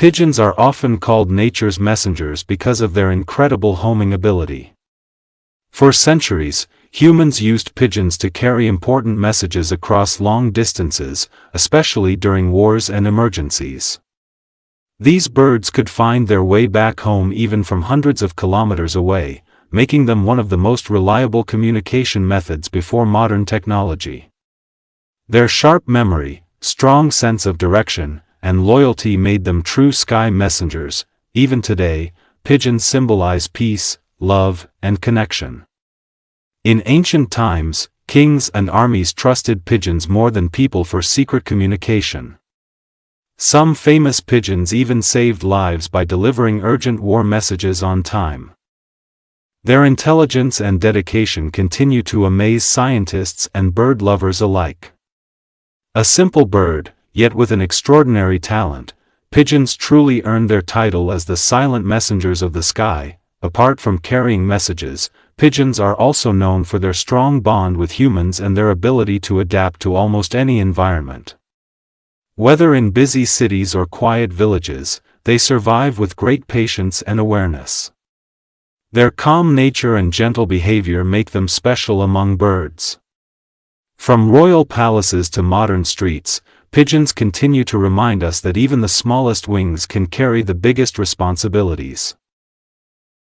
Pigeons are often called nature's messengers because of their incredible homing ability. For centuries, humans used pigeons to carry important messages across long distances, especially during wars and emergencies. These birds could find their way back home even from hundreds of kilometers away, making them one of the most reliable communication methods before modern technology. Their sharp memory, strong sense of direction, and loyalty made them true sky messengers. Even today, pigeons symbolize peace, love, and connection. In ancient times, kings and armies trusted pigeons more than people for secret communication. Some famous pigeons even saved lives by delivering urgent war messages on time. Their intelligence and dedication continue to amaze scientists and bird lovers alike. A simple bird, yet with an extraordinary talent, pigeons truly earned their title as the silent messengers of the sky. Apart from carrying messages, pigeons are also known for their strong bond with humans and their ability to adapt to almost any environment. Whether in busy cities or quiet villages, they survive with great patience and awareness. Their calm nature and gentle behavior make them special among birds. From royal palaces to modern streets, pigeons continue to remind us that even the smallest wings can carry the biggest responsibilities.